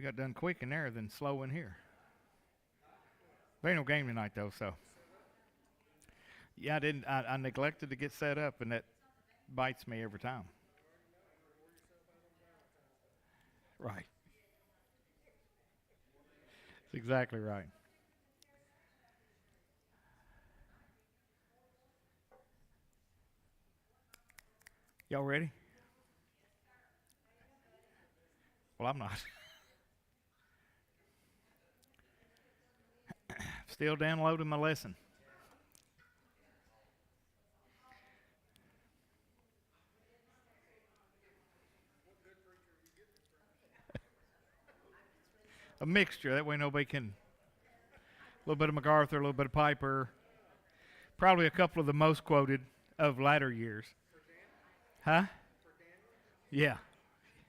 We got done quick in there, then slow in here. There ain't no game tonight though, so yeah, I didn't. I neglected to get set up, and that bites me every time. Right. That's exactly right. Y'all ready? Well, I'm not. Still downloading my lesson. A mixture. That way nobody can. A little bit of MacArthur, a little bit of Piper. Probably a couple of the most quoted of latter years. Huh? Yeah.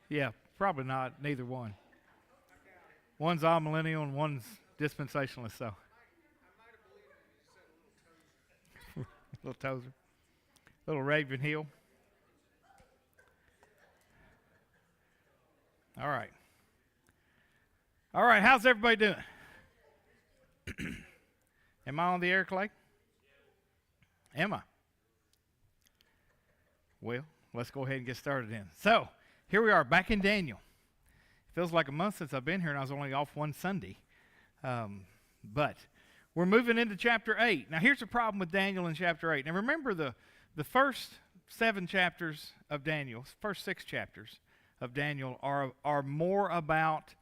Yeah. Probably not. Neither one. One's all millennial and one's dispensationalist. So. Little Tozer. Little Raven Hill. All right. All right. How's everybody doing? Am I on the air, Clay? Am I? Well, let's go ahead and get started then. So, here we are back in Daniel. It feels like a month since I've been here, and I was only off one Sunday. But we're moving into chapter 8. Now, here's the problem with Daniel in chapter 8. Now, remember the first 7 chapters of Daniel, first 6 chapters of Daniel are more about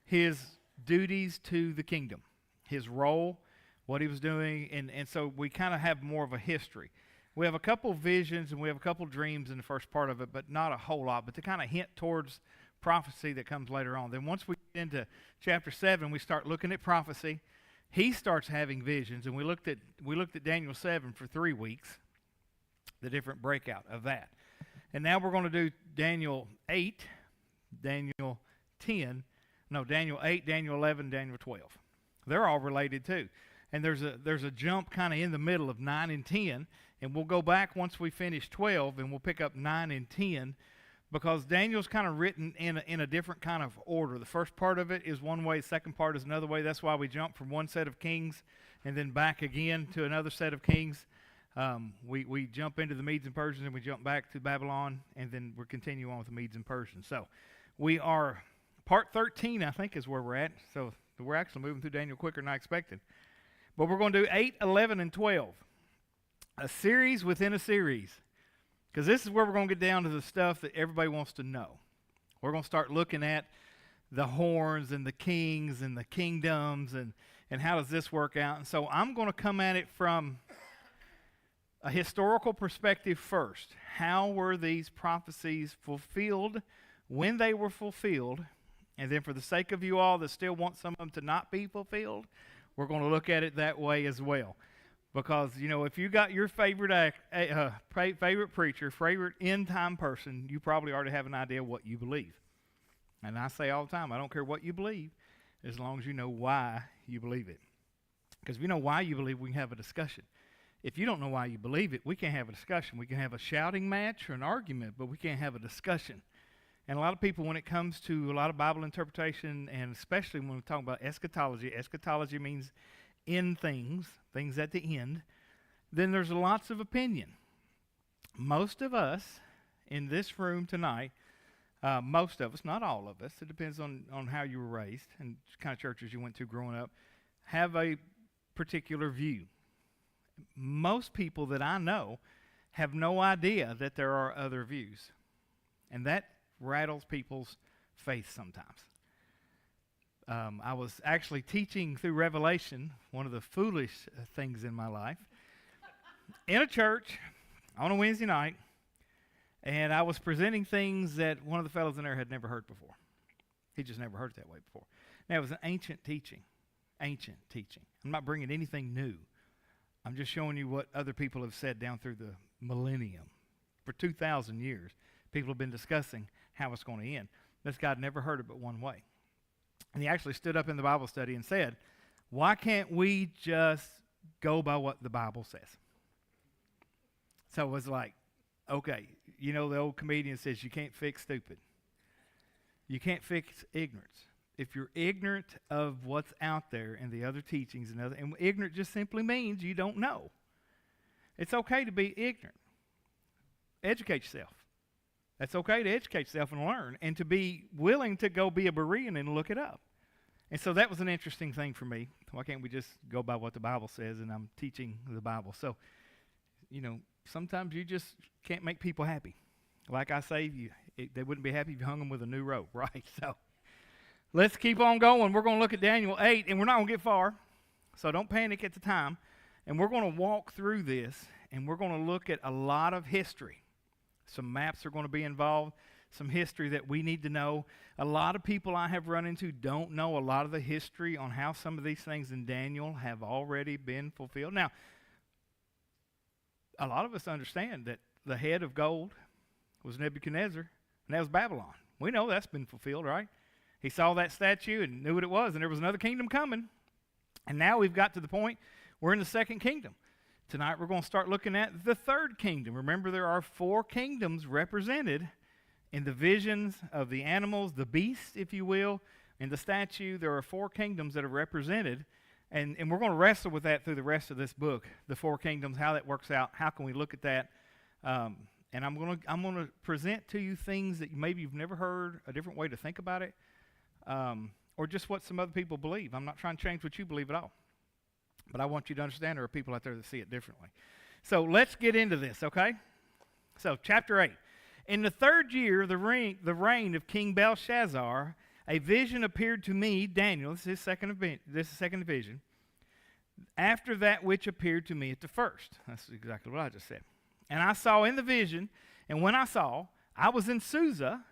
his duties to the kingdom, his role, what he was doing, and so we kind of have more of a history. We have a couple visions and we have a couple dreams in the first part of it, but not a whole lot, but to kind of hint towards prophecy that comes later on. Then once we get into chapter 7, we start looking at prophecy. He starts having visions, and we looked at Daniel 7 for 3 weeks, the different breakout of that. And now we're going to do Daniel 8, Daniel 10, no, Daniel 8, Daniel 11, Daniel 12. They're all related too. And there's a jump kind of in the middle of 9 and 10, and we'll go back once we finish 12, and we'll pick up 9 and 10, because Daniel's kind of written in a different kind of order. The first part of it is one way, the second part is another way. That's why we jump from one set of kings and then back again to another set of kings. We jump into the Medes and Persians, and we jump back to Babylon, and then we continue on with the Medes and Persians. So we are, part 13, I think, is where we're at. So we're actually moving through Daniel quicker than I expected. But we're going to do 8, 11, and 12. A series within a series. Because this is where we're going to get down to the stuff that everybody wants to know. We're going to start looking at the horns and the kings and the kingdoms and how does this work out. And so I'm going to come at it from a historical perspective first. How were these prophecies fulfilled, when they were fulfilled, and then for the sake of you all that still want some of them to not be fulfilled, we're going to look at it that way as well. Because, you know, if you got your favorite favorite preacher, favorite end-time person, you probably already have an idea what you believe. And I say all the time, I don't care what you believe, as long as you know why you believe it. Because if you know why you believe, we can have a discussion. If you don't know why you believe it, we can't have a discussion. We can have a shouting match or an argument, but we can't have a discussion. And a lot of people, when it comes to a lot of Bible interpretation, and especially when we talk about eschatology means end things at the end, then there's lots of opinion. Most of us in this room tonight, most of us, not all of us, it depends on how you were raised and kind of churches you went to growing up, have a particular view. Most people that I know have no idea that there are other views. And that rattles people's faith sometimes. I was actually teaching through Revelation, one of the foolish things in my life, in a church on a Wednesday night, and I was presenting things that one of the fellows in there had never heard before. He just never heard it that way before. Now, it was an ancient teaching. I'm not bringing anything new. I'm just showing you what other people have said down through the millennium. For 2,000 years, people have been discussing how it's going to end. This guy had never heard it but one way. And he actually stood up in the Bible study and said, why can't we just go by what the Bible says? So it was like, okay, you know the old comedian says you can't fix stupid. You can't fix ignorance. if you're ignorant of what's out there and the other teachings and ignorant just simply means you don't know. It's okay to be ignorant. Educate yourself. That's okay to educate yourself and learn, and to be willing to go be a Berean and look it up. And so that was an interesting thing for me. Why can't we just go by what the Bible says, and I'm teaching the Bible? So, sometimes you just can't make people happy. Like I say, they wouldn't be happy if you hung them with a new rope, right? So let's keep on going. We're going to look at Daniel 8, and we're not going to get far, so don't panic at the time. And we're going to walk through this, and we're going to look at a lot of history. Some maps are going to be involved, some history that we need to know. A lot of people I have run into don't know a lot of the history on how some of these things in Daniel have already been fulfilled. Now, a lot of us understand that the head of gold was Nebuchadnezzar, and that was Babylon. We know that's been fulfilled, right? He saw that statue and knew what it was, and there was another kingdom coming. And now we've got to the point we're in the second kingdom. Tonight we're going to start looking at the third kingdom. Remember, there are 4 kingdoms represented in the visions of the animals, the beast, if you will, and the statue. There are 4 kingdoms that are represented, and we're going to wrestle with that through the rest of this book, the 4 kingdoms, how that works out, how can we look at that. And I'm going to present to you things that maybe you've never heard, a different way to think about it, or just what some other people believe. I'm not trying to change what you believe at all. But I want you to understand there are people out there that see it differently. So let's get into this, okay? So chapter 8. In the 3rd year, the reign of King Belshazzar, a vision appeared to me, Daniel. This is second vision. After that which appeared to me at the first. That's exactly what I just said. And I saw in the vision, and when I saw, I was in Susa,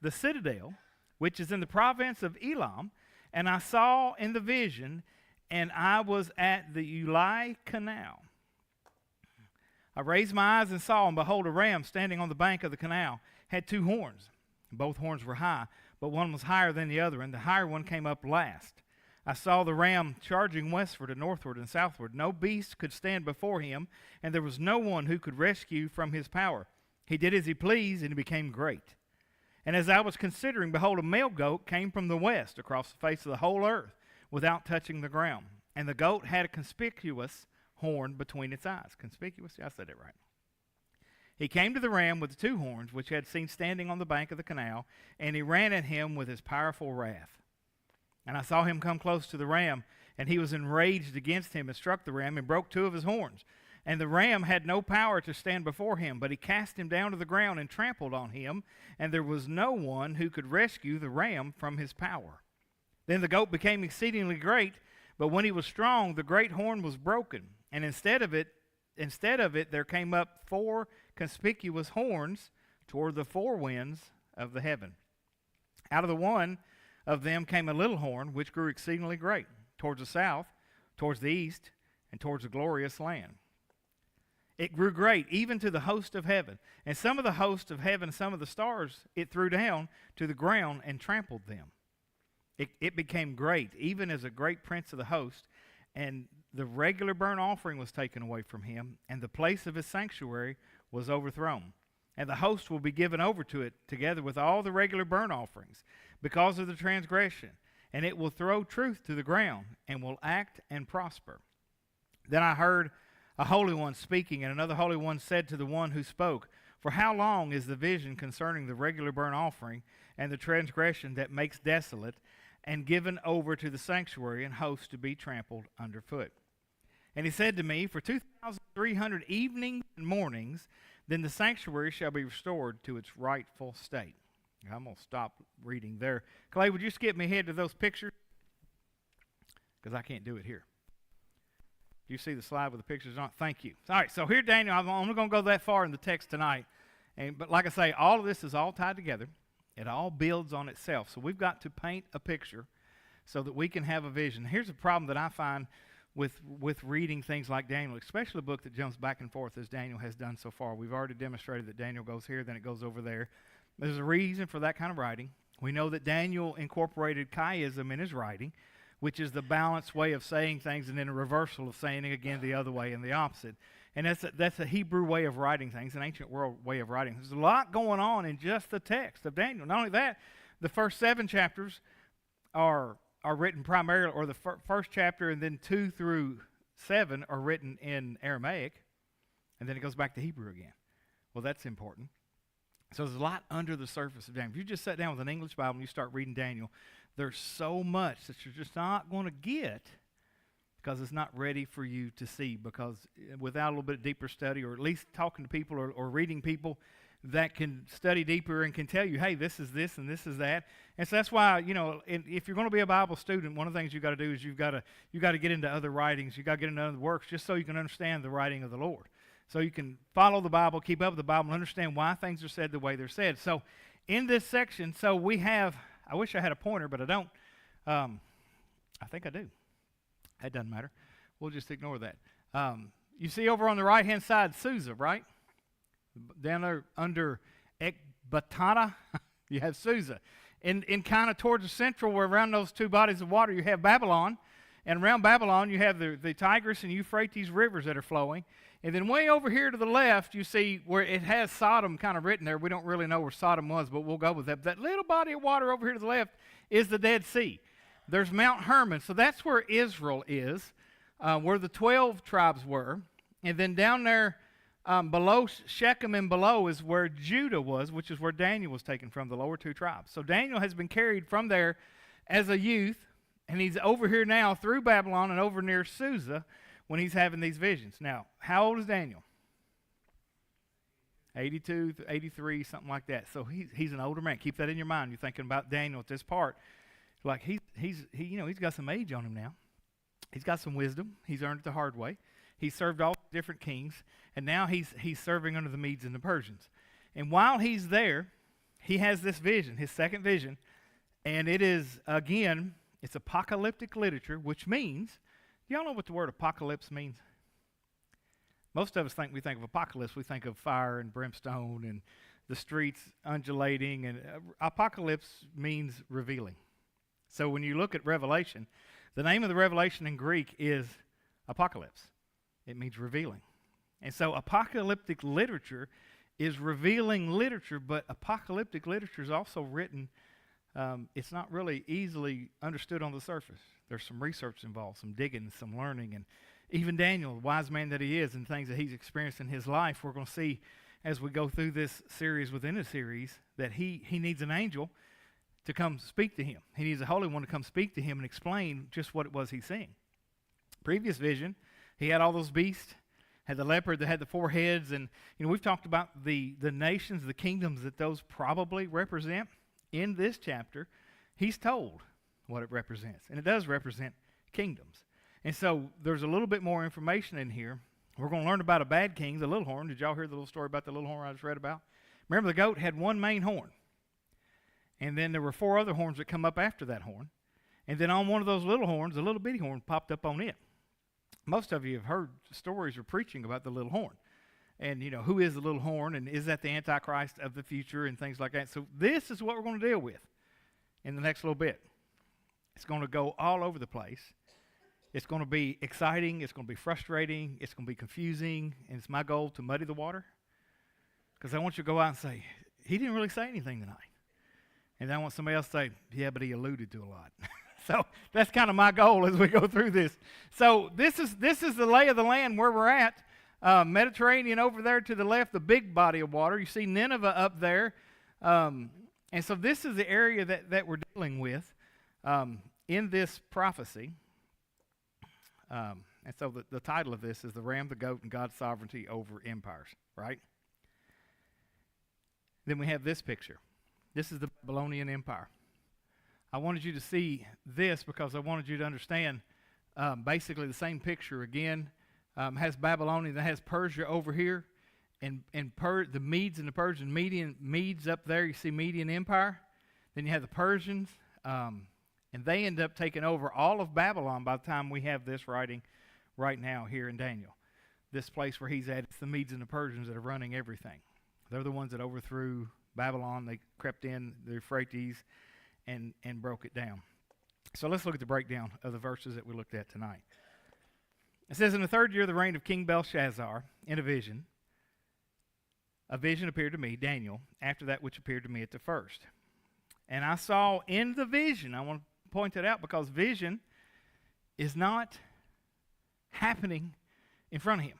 the citadel, which is in the province of Elam, and I saw in the vision, and I was at the Ulai Canal. I raised my eyes and saw, and behold, a ram standing on the bank of the canal had 2 horns. Both horns were high, but one was higher than the other, and the higher one came up last. I saw the ram charging westward and northward and southward. No beast could stand before him, and there was no one who could rescue from his power. He did as he pleased, and he became great. And as I was considering, behold, a male goat came from the west across the face of the whole earth, without touching the ground. And the goat had a conspicuous horn between its eyes. Conspicuous? Yeah, I said it right. He came to the ram with the 2 horns, which he had seen standing on the bank of the canal, and he ran at him with his powerful wrath. And I saw him come close to the ram, and he was enraged against him and struck the ram and broke 2 of his horns. And the ram had no power to stand before him, but he cast him down to the ground and trampled on him, and there was no one who could rescue the ram from his power. Then the goat became exceedingly great, but when he was strong, the great horn was broken, and instead of it there came up 4 conspicuous horns toward the 4 winds of the heaven. Out of the one of them came a little horn, which grew exceedingly great, towards the south, towards the east, and towards the glorious land. It grew great, even to the host of heaven. And some of the host of heaven, some of the stars, it threw down to the ground and trampled them. It became great, even as a great prince of the host, and the regular burnt offering was taken away from him, and the place of his sanctuary was overthrown. And the host will be given over to it, together with all the regular burnt offerings, because of the transgression. And it will throw truth to the ground, and will act and prosper. Then I heard a holy one speaking, and another holy one said to the one who spoke, For how long is the vision concerning the regular burnt offering, and the transgression that makes desolate, and given over to the sanctuary and host to be trampled underfoot? And he said to me, For 2,300 evenings and mornings, then the sanctuary shall be restored to its rightful state. I'm going to stop reading there. Clay, would you skip me ahead to those pictures? Because I can't do it here. Do you see the slide with the pictures on it? Thank you. All right, so here, Daniel, I'm only going to go that far in the text tonight. But like I say, all of this is all tied together. It all builds on itself. So we've got to paint a picture so that we can have a vision. Here's a problem that I find with reading things like Daniel, especially a book that jumps back and forth as Daniel has done so far. We've already demonstrated that Daniel goes here, then it goes over there. There's a reason for that kind of writing. We know that Daniel incorporated chiasm in his writing, which is the balanced way of saying things and then a reversal of saying it again the other way and the opposite. And that's a Hebrew way of writing things, an ancient world way of writing. There's a lot going on in just the text of Daniel. Not only that, the first 7 chapters are written primarily, or the first chapter and then 2 through 7 are written in Aramaic, and then it goes back to Hebrew again. Well, that's important. So there's a lot under the surface of Daniel. If you just sat down with an English Bible and you start reading Daniel, there's so much that you're just not going to get because it's not ready for you to see, because without a little bit deeper study, or at least talking to people or reading people that can study deeper and can tell you, hey, this is this and this is that. And so that's why, if you're going to be a Bible student, one of the things you've got to do is you've got to get into other writings, you've got to get into other works, just so you can understand the writing of the Lord. So you can follow the Bible, keep up with the Bible, and understand why things are said the way they're said. So in this section, so we have, I wish I had a pointer, but I don't. I think I do. That doesn't matter. We'll just ignore that. You see over on the right-hand side, Susa, right? Down there under Ecbatana, you have Susa. In kind of towards the central, where around those two bodies of water, you have Babylon. And around Babylon, you have the Tigris and Euphrates rivers that are flowing. And then way over here to the left, you see where it has Sodom kind of written there. We don't really know where Sodom was, but we'll go with that. That little body of water over here to the left is the Dead Sea. There's Mount Hermon. So that's where Israel is, where the 12 tribes were. And then down there below Shechem and below is where Judah was, which is where Daniel was taken from, the lower two tribes. So Daniel has been carried from there as a youth, and he's over here now through Babylon and over near Susa when he's having these visions. Now, how old is Daniel? 82, 83, something like that. So he's an older man. Keep that in your mind. You're thinking about Daniel at this part. Like he's got some age on him now. He's got some wisdom. He's earned it the hard way. He's served all different kings, and now he's serving under the Medes and the Persians. And while he's there, he has this vision, his second vision, and it is, again, it's apocalyptic literature, which means, do y'all know what the word apocalypse means? Most of us we think of apocalypse, we think of fire and brimstone and the streets undulating, and apocalypse means revealing. So when you look at Revelation, the name of the revelation in Greek is apocalypse. It means revealing. And so apocalyptic literature is revealing literature, but apocalyptic literature is also written, it's not really easily understood on the surface. There's some research involved, some digging, some learning, and even Daniel, the wise man that he is, and things that he's experienced in his life, we're going to see as we go through this series within a series that he needs an angel to come speak to him. He needs a holy one to come speak to him and explain just what it was he's seeing. Previous vision, he had all those beasts, had the leopard that had the four heads, and we've talked about the nations, the kingdoms that those probably represent. In this chapter, he's told what it represents, and it does represent kingdoms. And so there's a little bit more information in here. We're going to learn about a bad king, the little horn. Did y'all hear the little story about the little horn I just read about? Remember, the goat had one main horn, and then there were four other horns that come up after that horn, and then on one of those little horns, a little bitty horn popped up on it. Most of you have heard stories or preaching about the little horn. And, who is the little horn, and is that the Antichrist of the future and things like that. So this is what we're going to deal with in the next little bit. It's going to go all over the place. It's going to be exciting. It's going to be frustrating. It's going to be confusing. And it's my goal to muddy the water, because I want you to go out and say, he didn't really say anything tonight. And then I want somebody else to say, yeah, but he alluded to a lot. So that's kind of my goal as we go through this. So this is the lay of the land where we're at. Mediterranean over there to the left, the big body of water. You see Nineveh up there. And so this is the area that we're dealing with in this prophecy. And so the title of this is The Ram, the Goat, and God's Sovereignty Over Empires, right? Then we have this picture. This is the Babylonian Empire. I wanted you to see this because I wanted you to understand basically the same picture again. Has Babylonian, that has Persia over here, and the Medes and the Persian, Medes up there. You see Median Empire. Then you have the Persians, and they end up taking over all of Babylon by the time we have this writing right now here in Daniel. This place where he's at, it's the Medes and the Persians that are running everything. They're the ones that overthrew Babylon. They crept in the Euphrates and broke it down. So let's look at the breakdown of the verses that we looked at tonight. It says, in the third year of the reign of King Belshazzar, in a vision appeared to me, Daniel, after that which appeared to me at the first. And I saw in the vision, I want to point that out because vision is not happening in front of him.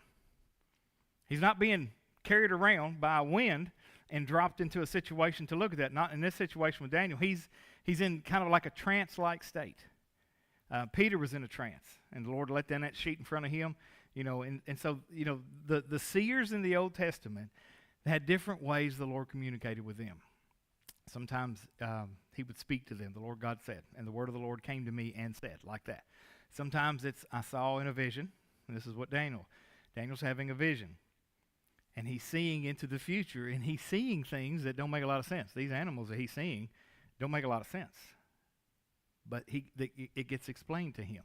He's not being carried around by a wind and dropped into a situation to look at that. Not in this situation with Daniel. He's in kind of like a trance-like state. Peter was in a trance, and the Lord let down that sheet in front of him. And so, the seers in the Old Testament had different ways the Lord communicated with them. Sometimes he would speak to them. The Lord God said, and the word of the Lord came to me and said, like that. Sometimes it's, I saw in a vision, and this is what Daniel's having a vision. And he's seeing into the future, and he's seeing things that don't make a lot of sense. These animals that he's seeing don't make a lot of sense. But it gets explained to him.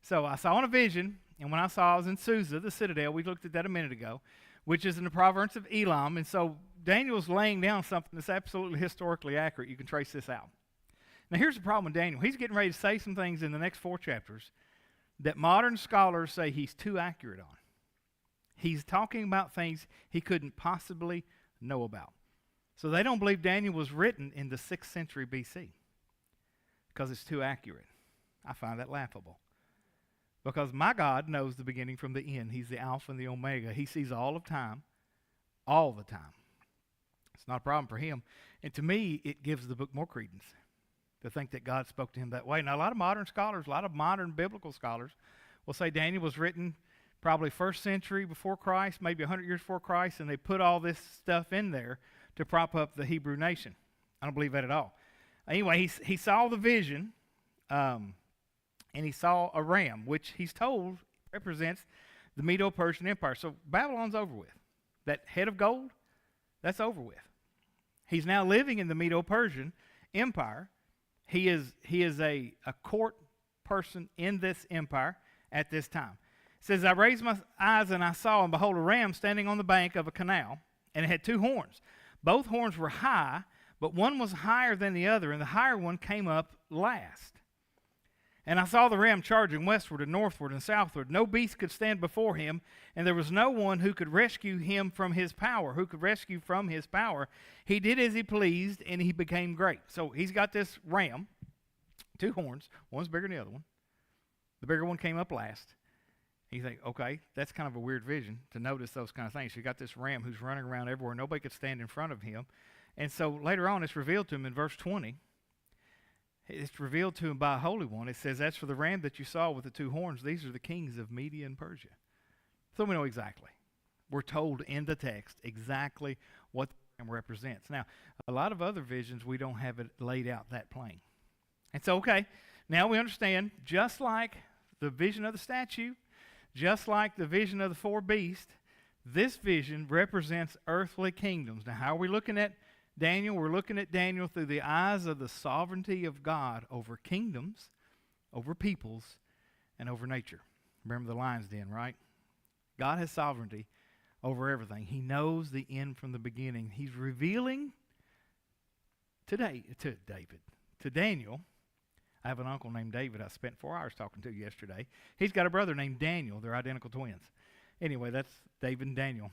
So I saw in a vision, and when I was in Susa, the citadel, we looked at that a minute ago, which is in the province of Elam. And so Daniel's laying down something that's absolutely historically accurate. You can trace this out. Now here's the problem with Daniel. He's getting ready to say some things in the next 4 chapters that modern scholars say he's too accurate on. He's talking about things he couldn't possibly know about. So they don't believe Daniel was written in the 6th century BC because it's too accurate. I find that laughable. Because my God knows the beginning from the end. He's the Alpha and the Omega. He sees all of time, all the time. It's not a problem for him. And to me, it gives the book more credence to think that God spoke to him that way. Now, a lot of modern scholars, a lot of modern biblical scholars will say Daniel was written probably 1st century before Christ, maybe 100 years before Christ, and they put all this stuff in there to prop up the Hebrew nation. I don't believe that at all. Anyway, he saw the vision, and he saw a ram, which he's told represents the Medo-Persian Empire. So Babylon's over with. That head of gold, that's over with. He's now living in the Medo-Persian Empire. He is a court person in this empire at this time. It says, I raised my eyes and I saw, and behold, a ram standing on the bank of a canal, and it had 2 horns. Both horns were high, but one was higher than the other, and the higher one came up last. And I saw the ram charging westward and northward and southward. No beast could stand before him, and there was no one who could rescue him from his power, He did as he pleased, and he became great. So he's got this ram, 2 horns. One's bigger than the other one. The bigger one came up last. You think, okay, that's kind of a weird vision to notice those kind of things. You got this ram who's running around everywhere. Nobody could stand in front of him. And so later on, it's revealed to him in verse 20. It's revealed to him by a holy one. It says, as for the ram that you saw with the 2 horns, these are the kings of Media and Persia. So we know exactly. We're told in the text exactly what the ram represents. Now, a lot of other visions, we don't have it laid out that plain. And so, okay, now we understand, just like the vision of the statue, just like the vision of the 4 beasts, this vision represents earthly kingdoms. Now, how are we looking at Daniel? We're looking at Daniel through the eyes of the sovereignty of God over kingdoms, over peoples, and over nature. Remember the lion's den, right? God has sovereignty over everything. He knows the end from the beginning. He's revealing to Daniel. I have an uncle named David I spent 4 hours talking to yesterday. He's got a brother named Daniel. They're identical twins. Anyway, that's David and Daniel.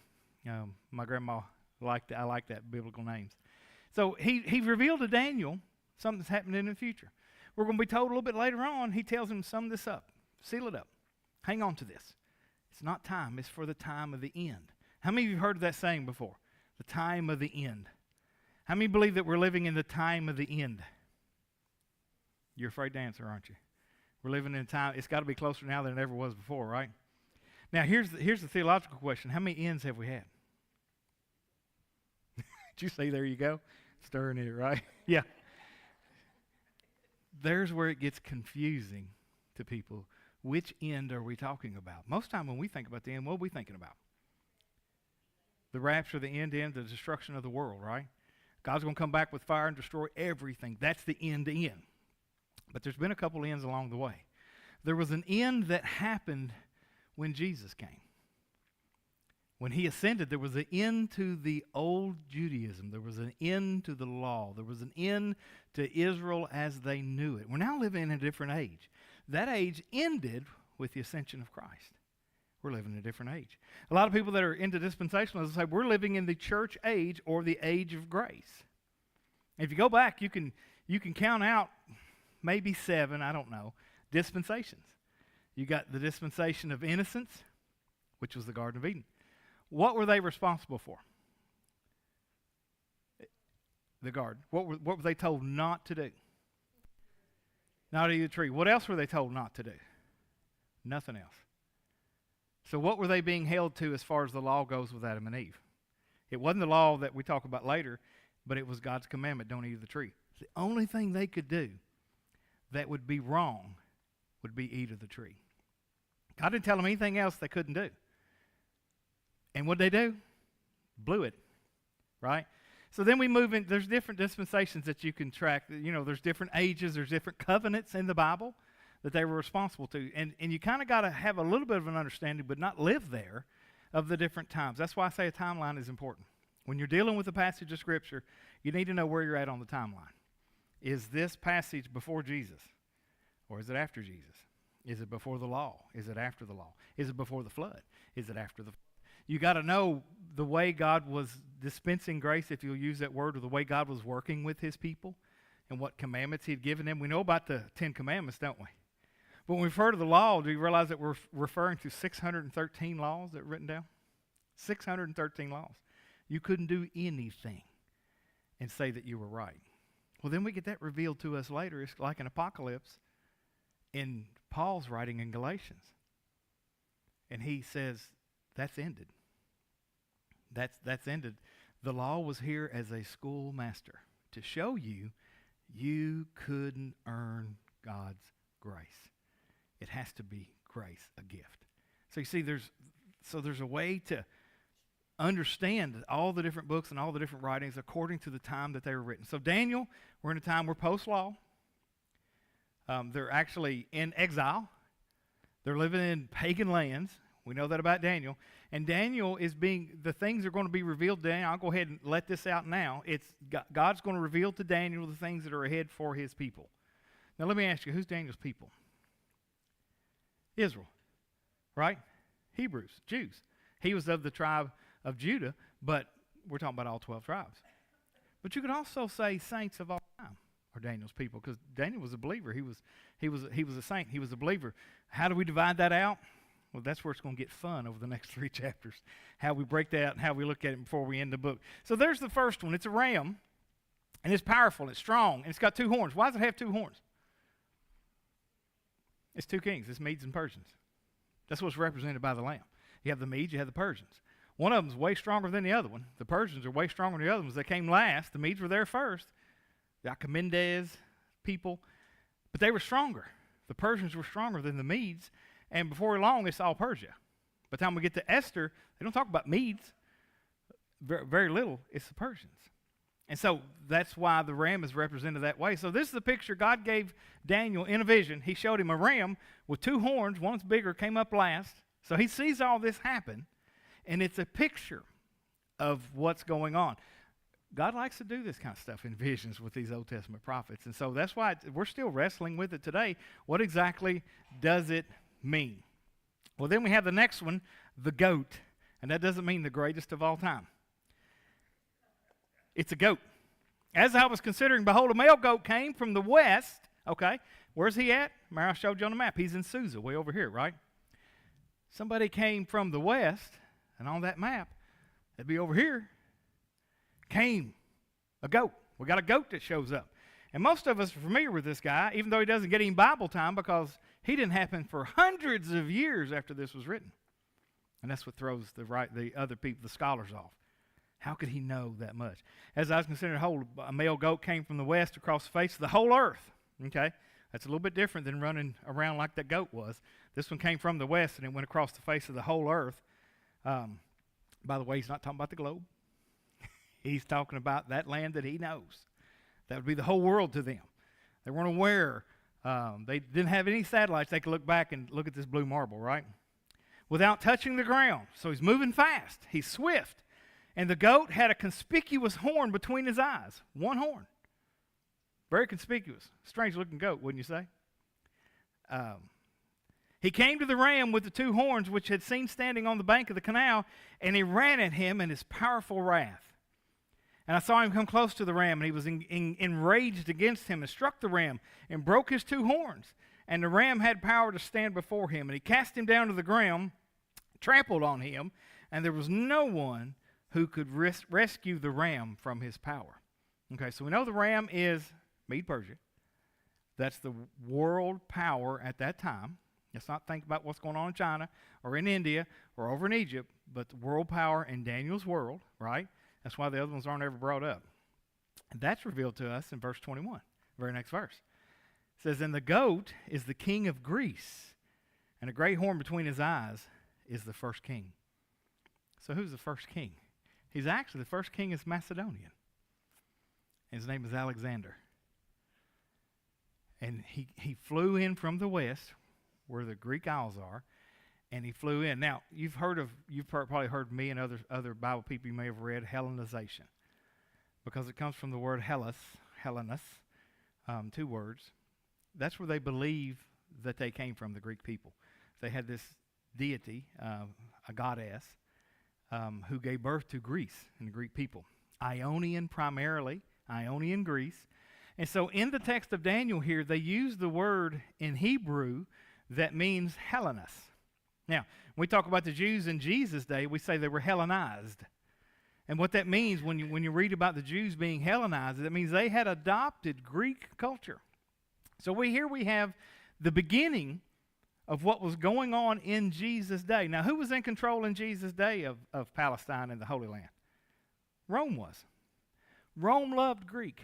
My grandma I like that biblical names. So he revealed to Daniel something that's happening in the future. We're going to be told a little bit later on, he tells him, sum this up, seal it up, hang on to this. It's not time, it's for the time of the end. How many of you have heard of that saying before? The time of the end. How many believe that we're living in the time of the end? You're afraid to answer, aren't you? We're living in a time, it's got to be closer now than it ever was before, right? Now, here's the theological question. How many ends have we had? Did you say, there you go? Stirring it, right? Yeah. There's where it gets confusing to people. Which end are we talking about? Most time when we think about the end, what are we thinking about? The rapture, the end, the destruction of the world, right? God's going to come back with fire and destroy everything. That's the end to end. But there's been a couple ends along the way. There was an end that happened when Jesus came. When he ascended, there was an end to the old Judaism. There was an end to the law. There was an end to Israel as they knew it. We're now living in a different age. That age ended with the ascension of Christ. We're living in a different age. A lot of people that are into dispensationalism say we're living in the church age or the age of grace. If you go back, you can count out maybe 7, I don't know, dispensations. You got the dispensation of innocence, which was the Garden of Eden. What were they responsible for? The garden. What were they told not to do? Not eat the tree. What else were they told not to do? Nothing else. So what were they being held to as far as the law goes with Adam and Eve? It wasn't the law that we talk about later, but it was God's commandment, don't eat of the tree. The only thing they could do that would be wrong would be eat of the tree. God didn't tell them anything else they couldn't do. And what'd they do? Blew it, right? So then we move in, there's different dispensations that you can track. You know, there's different ages, there's different covenants in the Bible that they were responsible to. And you kind of got to have a little bit of an understanding, but not live there, of the different times. That's why I say a timeline is important. When you're dealing with a passage of Scripture, you need to know where you're at on the timeline. Is this passage before Jesus? Or is it after Jesus? Is it before the law? Is it after the law? Is it before the flood? Is it after the flood? You got to know the way God was dispensing grace, if you'll use that word, or the way God was working with his people and what commandments he had given them. We know about the 10 Commandments, don't we? But when we refer to the law, do you realize that we're referring to 613 laws that are written down? 613 laws. You couldn't do anything and say that you were right. Well, then we get that revealed to us later. It's like an apocalypse in Paul's writing in Galatians. And he says, that's ended. That's ended. The law was here as a schoolmaster to show you couldn't earn God's grace. It has to be grace, a gift. So you see, there's a way to understand all the different books and all the different writings according to the time that they were written. So Daniel, we're in a time where post-law. They're actually in exile. They're living in pagan lands. We know that about Daniel. And Daniel the things are going to be revealed to Daniel. I'll go ahead and let this out now. God's going to reveal to Daniel the things that are ahead for his people. Now let me ask you, who's Daniel's people? Israel, right? Hebrews, Jews. He was of the tribe of Judah, but we're talking about all 12 tribes. But you could also say saints of all time are Daniel's people, because Daniel was a believer. He was a saint. He was a believer. How do we divide that out? Well, that's where it's going to get fun over the next 3 chapters, how we break that out and how we look at it before we end the book. So there's the first one. It's a ram, and it's powerful, it's strong, and it's got 2 horns. Why does it have 2 horns? It's 2 kings. It's Medes and Persians. That's what's represented by the lamb. You have the Medes, you have the Persians. One of them is way stronger than the other one. The Persians are way stronger than the other ones. They came last. The Medes were there first. The Achaemenid people. But they were stronger. The Persians were stronger than the Medes. And before long, it's all Persia. By the time we get to Esther, they don't talk about Medes. Very, very little. It's the Persians. And so that's why the ram is represented that way. So this is the picture God gave Daniel in a vision. He showed him a ram with 2 horns. One's bigger, came up last. So he sees all this happen. And it's a picture of what's going on. God likes to do this kind of stuff in visions with these Old Testament prophets. And so that's why we're still wrestling with it today. What exactly does it mean? Well, then we have the next one, the goat. And that doesn't mean the greatest of all time. It's a goat. As I was considering, behold, a male goat came from the west. Okay, where's he at? Remember, I showed you on the map. He's in Susa, way over here, right? Somebody came from the west, and on that map, that'd be over here, came a goat. We got a goat that shows up. And most of us are familiar with this guy, even though he doesn't get any Bible time, because he didn't happen for hundreds of years after this was written. And that's what throws the other people, the scholars, off. How could he know that much? As I was considering, a male goat came from the west across the face of the whole earth. Okay? That's a little bit different than running around like that goat was. This one came from the west, and it went across the face of the whole earth. By the way, he's not talking about the globe. He's talking about that land that he knows. That would be the whole world to them. They weren't aware. They didn't have any satellites. They could look back and look at this blue marble, right? Without touching the ground. So he's moving fast. He's swift. And the goat had a conspicuous horn between his eyes. 1 horn. Very conspicuous. Strange looking goat, wouldn't you say? He came to the ram with the 2 horns, which had seen standing on the bank of the canal, and he ran at him in his powerful wrath. And I saw him come close to the ram, and he was enraged against him, and struck the ram, and broke his two horns. And the ram had power to stand before him, and he cast him down to the ground, trampled on him, and there was no one who could rescue the ram from his power. Okay, so we know the ram is Mede-Persia. That's the world power at that time. Let's not think about what's going on in China or in India or over in Egypt, but the world power in Daniel's world, right? That's why the other ones aren't ever brought up. And that's revealed to us in verse 21, very next verse. It says, and the goat is the king of Greece, and a great horn between his eyes is the first king. So who's the first king? He's actually, the first king is Macedonian. His name is Alexander. And he flew in from the west, where the Greek Isles are, and he flew in. Now, you've probably heard me and other Bible people you may have read Hellenization, because it comes from the word Hellenes, two words. That's where they believe that they came from, the Greek people. They had this deity, a goddess, who gave birth to Greece and the Greek people. Ionian primarily, Ionian Greece. And so in the text of Daniel here, they use the word in Hebrew that means Hellenes. Now, when we talk about the Jews in Jesus' day, we say they were Hellenized. And what that means when you read about the Jews being Hellenized, that means they had adopted Greek culture. So we have the beginning of what was going on in Jesus' day. Now, who was in control in Jesus' day of Palestine and the Holy Land? Rome was. Rome loved Greek.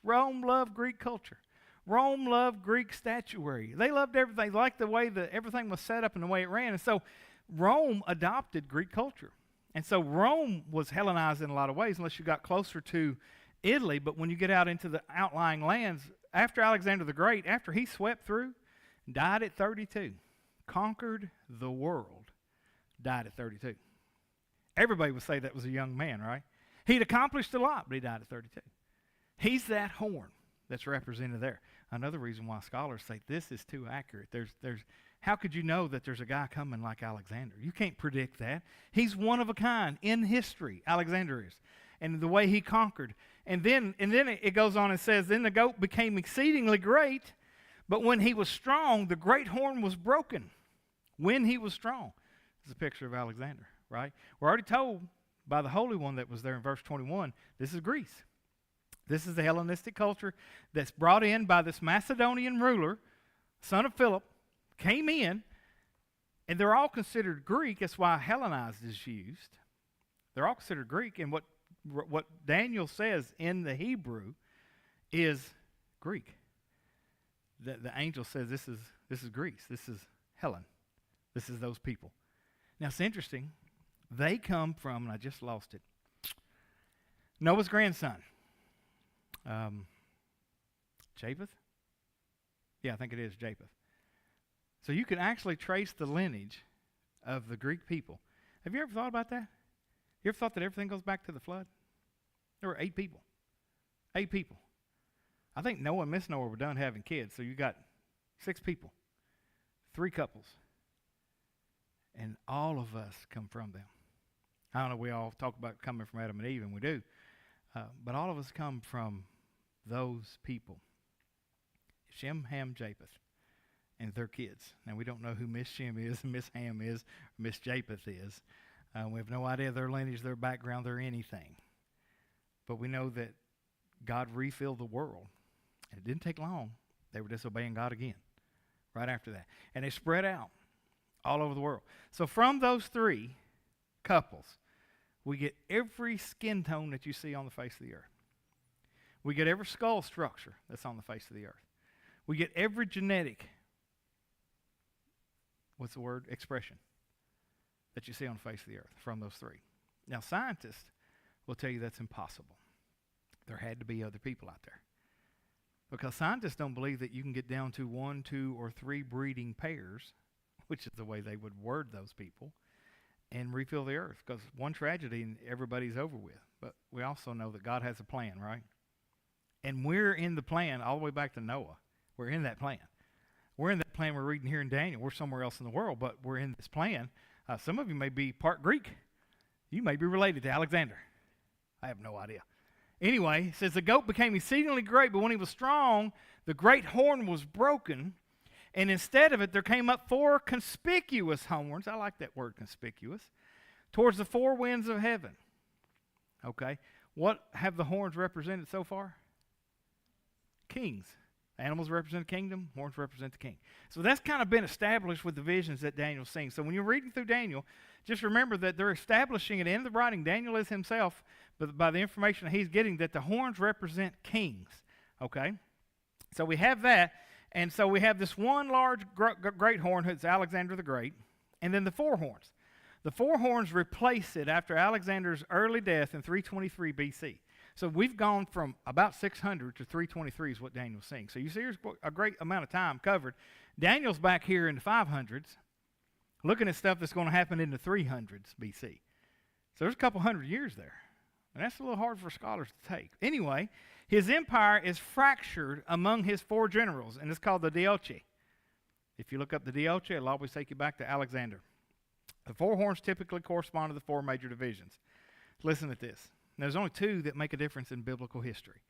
Rome loved Greek culture. Rome loved Greek statuary. They loved everything. They liked the way that everything was set up and the way it ran. And so Rome adopted Greek culture. And so Rome was Hellenized in a lot of ways, unless you got closer to Italy. But when you get out into the outlying lands, after Alexander the Great, after he swept through, died at 32, conquered the world, died at 32. Everybody would say that was a young man, right? He'd accomplished a lot, but he died at 32. He's that horn that's represented there. Another reason why scholars say this is too accurate. How could you know that there's a guy coming like Alexander? You can't predict that. He's one of a kind in history, Alexander is, and the way he conquered. And then it goes on and says, then the goat became exceedingly great, but when he was strong, the great horn was broken. When he was strong. This is a picture of Alexander, right? We're already told by the Holy One that was there in verse 21, this is Greece. This is the Hellenistic culture that's brought in by this Macedonian ruler, son of Philip, came in, and they're all considered Greek. That's why Hellenized is used. They're all considered Greek, and what Daniel says in the Hebrew is Greek. The angel says this is Greece. This is Helen. This is those people. Now, it's interesting. They come from, and I just lost it, Noah's grandson. Japheth? Yeah, I think it is Japheth. So you can actually trace the lineage of the Greek people. Have you ever thought about that? You ever thought that everything goes back to the flood? There were 8 people. 8 people. I think Noah and Miss Noah were done having kids, so you got 6 people, 3 couples, and all of us come from them. I don't know, we all talk about coming from Adam and Eve, and we do, but all of us come from those people. Shem, Ham, Japheth, and their kids. Now, we don't know who Miss Shem is, Miss Ham is, or Miss Japheth is. We have no idea their lineage, their background, their anything. But we know that God refilled the world. And it didn't take long. They were disobeying God again right after that. And they spread out all over the world. So from those 3 couples, we get every skin tone that you see on the face of the earth. We get every skull structure that's on the face of the earth. We get every genetic, expression that you see on the face of the earth from those 3. Now, scientists will tell you that's impossible. There had to be other people out there. Because scientists don't believe that you can get down to 1, 2, or 3 breeding pairs, which is the way they would word those people, and refill the earth. Because one tragedy and everybody's over with. But we also know that God has a plan, right? And we're in the plan all the way back to Noah. We're in that plan. We're in that plan we're reading here in Daniel. We're somewhere else in the world, but we're in this plan. Some of you may be part Greek. You may be related to Alexander. I have no idea. Anyway, it says the goat became exceedingly great, but when he was strong, the great horn was broken, and instead of it, there came up 4 conspicuous horns. I like that word, conspicuous, towards the 4 winds of heaven. Okay, what have the horns represented so far? Kings. Animals represent a kingdom, horns represent the king. So that's kind of been established with the visions that Daniel's seeing. So when you're reading through Daniel, just remember that they're establishing it in the writing. Daniel is himself, but by the information he's getting, that the horns represent kings. Okay? So we have that, and so we have this one large great horn, it's Alexander the Great, and then the 4 horns. The 4 horns replace it after Alexander's early death in 323 BC. So we've gone from about 600 to 323 is what Daniel's seeing. So you see there's a great amount of time covered. Daniel's back here in the 500s looking at stuff that's going to happen in the 300s BC. So there's a couple hundred years there. And that's a little hard for scholars to take. Anyway, his empire is fractured among his 4 generals, and it's called the Diadochi. If you look up the Diadochi, it'll always take you back to Alexander. The 4 horns typically correspond to the 4 major divisions. Listen to this. There's only 2 that make a difference in biblical history.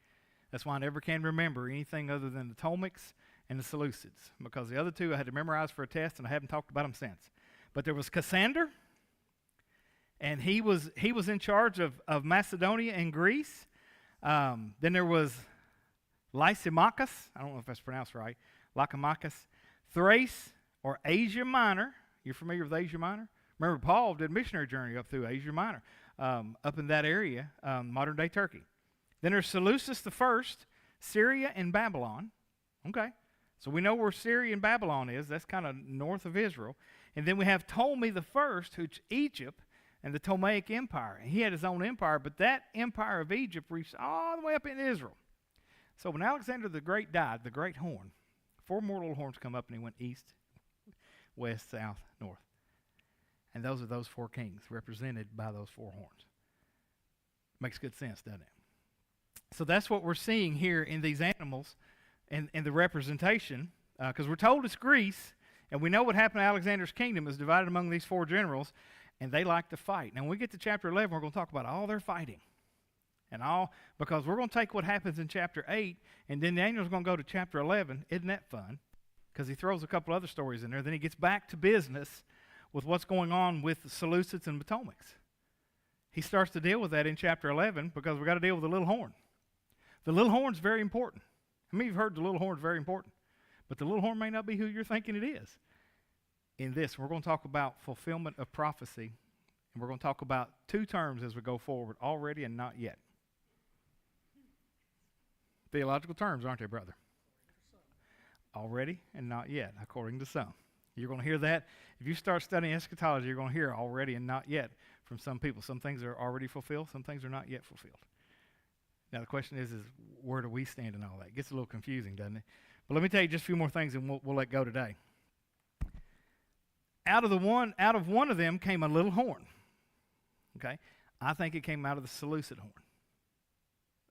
That's why I never can remember anything other than the Ptolemies and the Seleucids, because the other 2 I had to memorize for a test, and I haven't talked about them since. But there was Cassander, and he was in charge of Macedonia and Greece. Then there was Lysimachus, I don't know if that's pronounced right, Lysimachus, Thrace, or Asia Minor. You're familiar with Asia Minor? Remember, Paul did a missionary journey up through Asia Minor. Up in that area, modern-day Turkey. Then there's Seleucus I, Syria, and Babylon. Okay, so we know where Syria and Babylon is. That's kind of north of Israel. And then we have Ptolemy I, who's Egypt, and the Ptolemaic Empire. And he had his own empire, but that empire of Egypt reached all the way up in Israel. So when Alexander the Great died, the great horn, 4 more little horns come up, and he went east, west, south, north. And those are those 4 kings represented by those 4 horns. Makes good sense, doesn't it? So that's what we're seeing here in these animals and the representation, because we're told it's Greece, and we know what happened to Alexander's kingdom is divided among these 4 generals, and they like to fight. Now, when we get to chapter 11, we're going to talk about all their fighting. Because we're going to take what happens in chapter 8, and then Daniel's going to go to chapter 11. Isn't that fun? Because he throws a couple other stories in there. Then he gets back to business with what's going on with the Seleucids and Ptolemies. He starts to deal with that in chapter 11 because we've got to deal with the little horn. The little horn's very important. How many of you have heard the little horn's very important? But the little horn may not be who you're thinking it is. In this, we're going to talk about fulfillment of prophecy, and we're going to talk about 2 terms as we go forward, already and not yet. Theological terms, aren't they, brother? Already and not yet, according to some. You're going to hear that. If you start studying eschatology, you're going to hear already and not yet from some people. Some things are already fulfilled, some things are not yet fulfilled. Now, the question is where do we stand in all that? It gets a little confusing, doesn't it? But let me tell you just a few more things, and we'll let go today. Out of one of them came a little horn. Okay? I think it came out of the Seleucid horn.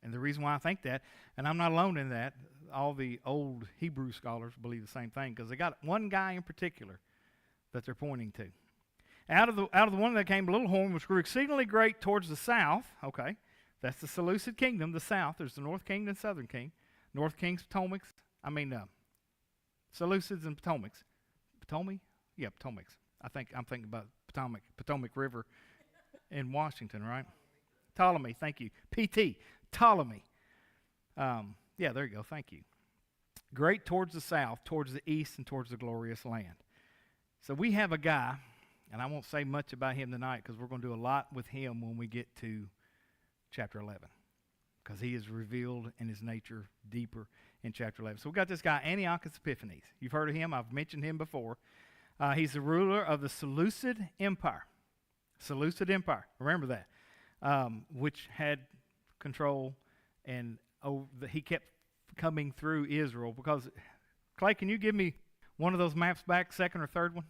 And the reason why I think that, and I'm not alone in that, all the old Hebrew scholars believe the same thing, because they got one guy in particular that they're pointing to. Out of the one that came a little horn, which grew exceedingly great towards the south. Okay, that's the Seleucid kingdom, the south. There's the north king and southern king. North kings, Seleucids and Ptolemies. Ptolemy? Yeah, Ptolemies. I'm thinking about Potomac River in Washington, right? Ptolemy, thank you. PT, Ptolemy. Yeah, there you go, thank you. Great towards the south, towards the east, and towards the glorious land. So we have a guy, and I won't say much about him tonight because we're going to do a lot with him when we get to chapter 11, because he is revealed in his nature deeper in chapter 11. So we've got this guy, Antiochus Epiphanes. You've heard of him. I've mentioned him before. He's the ruler of the Seleucid Empire. Seleucid Empire, remember that, which had control, and he kept coming through Israel. Because, Clay, can you give me one of those maps back, second or third one?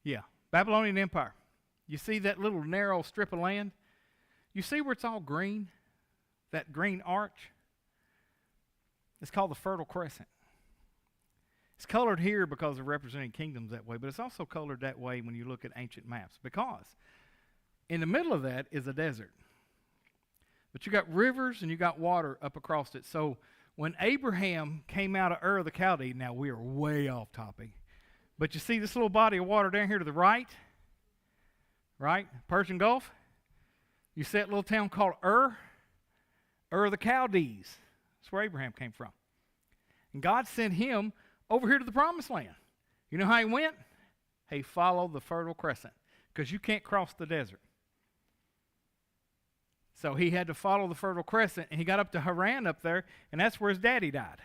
Yeah, Babylonian Empire. You see that little narrow strip of land? You see where it's all green? That green arch? It's called the Fertile Crescent. It's colored here because of representing kingdoms that way, but it's also colored that way when you look at ancient maps, because In the middle of that is a desert. But you got rivers and you got water up across it. So when Abraham came out of Ur of the Chaldees, now we are way off topic, but you see this little body of water down here to the right? Right? Persian Gulf? You see that little town called Ur? Ur of the Chaldees. That's where Abraham came from. And God sent him over here to the Promised Land. You know how he went? He followed the Fertile Crescent, because you can't cross the desert. So he had to follow the Fertile Crescent, and he got up to Haran up there, and that's where his daddy died.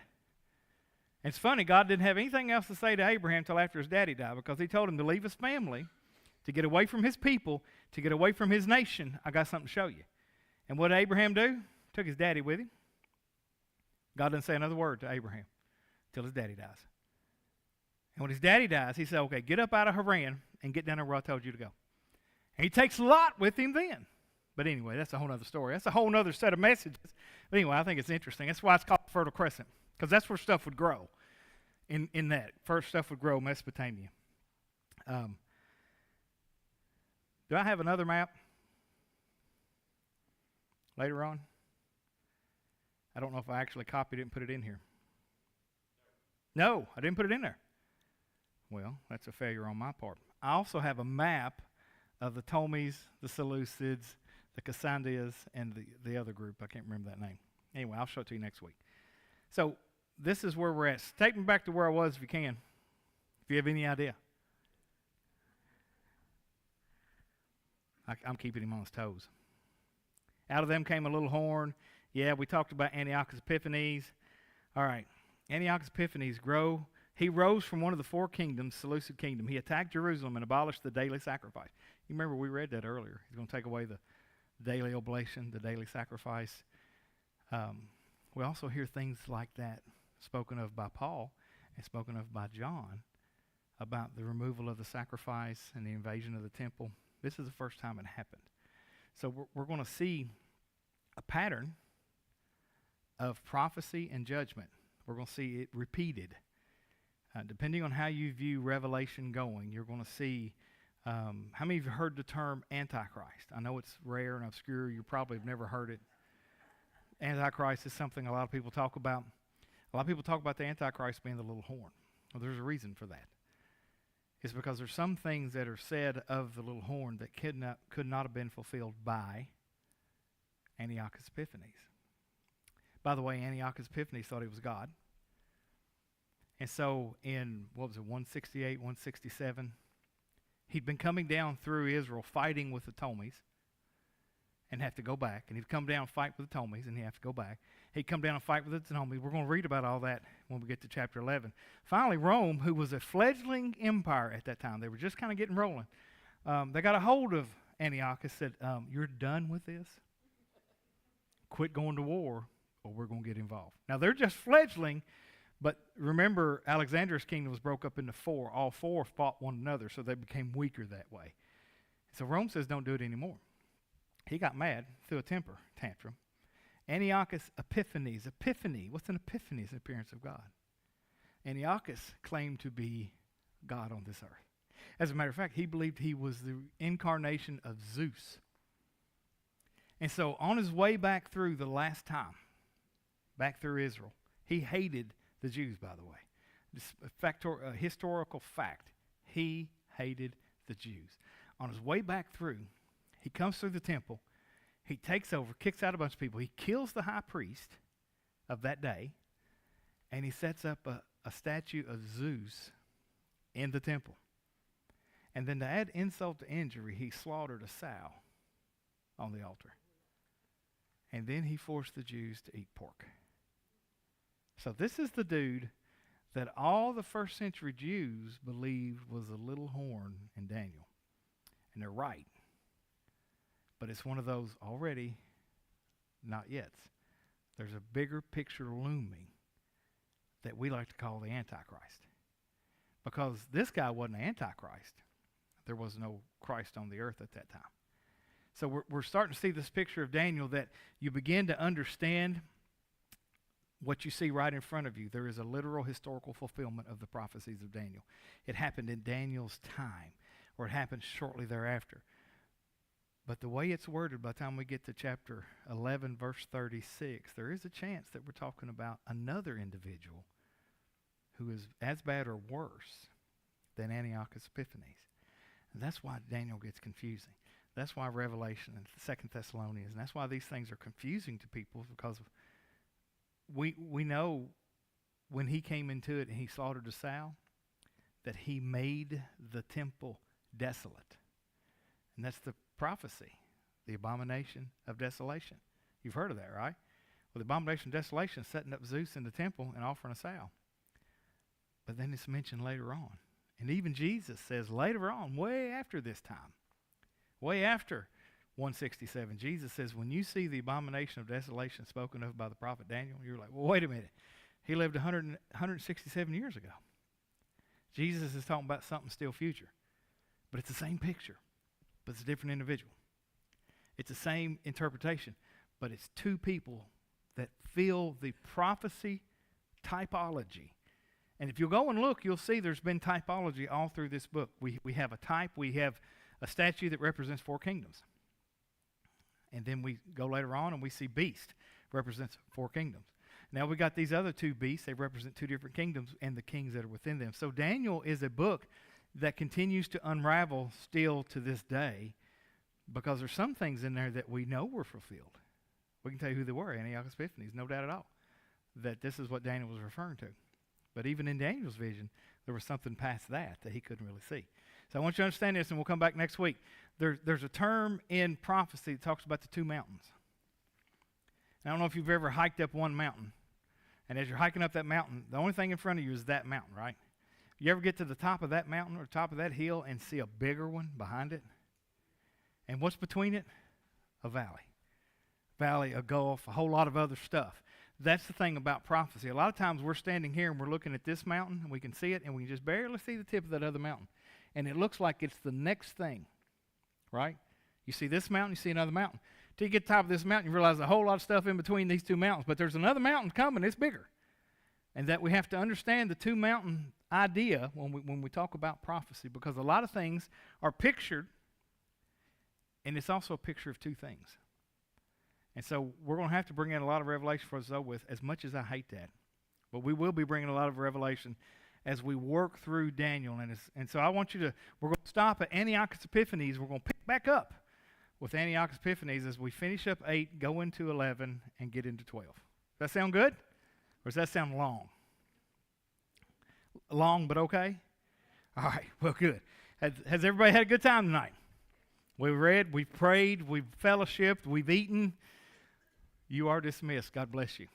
And it's funny, God didn't have anything else to say to Abraham until after his daddy died, because he told him to leave his family, to get away from his people, to get away from his nation. I got something to show you. And what did Abraham do? Took his daddy with him. God didn't say another word to Abraham until his daddy dies. And when his daddy dies, he said, okay, get up out of Haran and get down there where I told you to go. And he takes Lot with him then. But anyway, that's a whole other story. That's a whole other set of messages. But anyway, I think it's interesting. That's why it's called Fertile Crescent, because that's where stuff would grow. In that, first stuff would grow Mesopotamia. Do I have another map later on? I don't know if I actually copied it and put it in here. No, I didn't put it in there. Well, that's a failure on my part. I also have a map of the Ptolemies, the Seleucids, the Kassandias, and the other group. I can't remember that name. Anyway, I'll show it to you next week. So this is where we're at. Take me back to where I was if you can, if you have any idea. I'm keeping him on his toes. Out of them came a little horn. Yeah, we talked about Antiochus Epiphanes. All right, Antiochus Epiphanes he rose from one of the four kingdoms, Seleucid kingdom. He attacked Jerusalem and abolished the daily sacrifice. You remember we read that earlier. He's going to take away the daily oblation, the daily sacrifice. We also hear things like that spoken of by Paul and spoken of by John about the removal of the sacrifice and the invasion of the temple. This is the first time it happened. So we're going to see a pattern of prophecy and judgment. We're going to see it repeated. Depending on how you view Revelation going, you're going to see, how many of you heard the term Antichrist? I know it's rare and obscure. You probably have never heard it. Antichrist is something a lot of people talk about. A lot of people talk about the Antichrist being the little horn. Well, there's a reason for that. It's because there's some things that are said of the little horn that could not have been fulfilled by Antiochus Epiphanes. By the way, Antiochus Epiphanes thought he was God. And so in, 168, 167, he'd been coming down through Israel fighting with the Ptolemies and have to go back. And he'd come down and fight with the Ptolemies and he'd have to go back. He'd come down and fight with the Ptolemies. We're going to read about all that when we get to chapter 11. Finally, Rome, who was a fledgling empire at that time, they were just kind of getting rolling. They got a hold of Antiochus, said, you're done with this? Quit going to war or we're going to get involved. Now, they're just fledgling. But remember, Alexander's kingdom was broke up into four. All four fought one another, so they became weaker that way. So Rome says, don't do it anymore. He got mad, threw a temper tantrum. Antiochus Epiphanes. Epiphany. What's an epiphany? It's an appearance of God. Antiochus claimed to be God on this earth. As a matter of fact, he believed he was the incarnation of Zeus. And so on his way back through the last time, back through Israel, he hated the Jews, by the way. This historical fact. He hated the Jews. On his way back through, he comes through the temple. He takes over, kicks out a bunch of people. He kills the high priest of that day, and he sets up a statue of Zeus in the temple. And then to add insult to injury, he slaughtered a sow on the altar. And then he forced the Jews to eat pork. So this is the dude that all the first century Jews believed was a little horn in Daniel. And they're right. But it's one of those already not yet. There's a bigger picture looming that we like to call the Antichrist. Because this guy wasn't an Antichrist. There was no Christ on the earth at that time. So we're starting to see this picture of Daniel that you begin to understand what you see right in front of you. There is a literal historical fulfillment of the prophecies of Daniel. It happened in Daniel's time, or it happened shortly thereafter. But the way it's worded, by the time we get to chapter 11, verse 36, there is a chance that we're talking about another individual who is as bad or worse than Antiochus Epiphanes. And that's why Daniel gets confusing. That's why Revelation and 2 Thessalonians, and that's why these things are confusing to people, because we know when he came into it and he slaughtered a sow, that he made the temple desolate. And that's the prophecy, the abomination of desolation. You've heard of that, right? Well, the abomination of desolation is setting up Zeus in the temple and offering a sow. But then it's mentioned later on. And even Jesus says later on, way after this time, way after 167, Jesus says, when you see the abomination of desolation spoken of by the prophet Daniel, you're like, well, wait a minute. He lived 167 years ago. Jesus is talking about something still future. But it's the same picture, but it's a different individual. It's the same interpretation, but it's two people that feel the prophecy typology. And if you'll go and look, you'll see there's been typology all through this book. We have a type, we have a statue that represents 4 kingdoms. And then we go later on and we see beast represents 4 kingdoms. Now we got these other 2 beasts. They represent 2 different kingdoms and the kings that are within them. So Daniel is a book that continues to unravel still to this day, because there's some things in there that we know were fulfilled. We can tell you who they were, Antiochus Epiphanes, no doubt at all, that this is what Daniel was referring to. But even in Daniel's vision, there was something past that he couldn't really see. So I want you to understand this, and we'll come back next week. There's a term in prophecy that talks about the 2 mountains. And I don't know if you've ever hiked up one mountain, and as you're hiking up that mountain, the only thing in front of you is that mountain, right? You ever get to the top of that mountain or top of that hill and see a bigger one behind it? And what's between it? A valley. Valley, a gulf, a whole lot of other stuff. That's the thing about prophecy. A lot of times we're standing here and we're looking at this mountain, and we can see it, and we can just barely see the tip of that other mountain. And it looks like it's the next thing, right? You see this mountain, you see another mountain. Till you get to the top of this mountain, you realize a whole lot of stuff in between these 2 mountains. But there's another mountain coming, it's bigger. And that we have to understand the 2 mountain idea when we talk about prophecy, because a lot of things are pictured, and it's also a picture of 2 things. And so we're going to have to bring in a lot of revelation for us to go with, as much as I hate that. But we will be bringing a lot of revelation as we work through Daniel. And so I want you to, we're going to stop at Antiochus Epiphanes. We're going to pick back up with Antiochus Epiphanes as we finish up 8, go into 11, and get into 12. Does that sound good? Or does that sound long? Long, but okay? All right, well, good. Has everybody had a good time tonight? We've read, we've prayed, we've fellowshiped, we've eaten. You are dismissed. God bless you.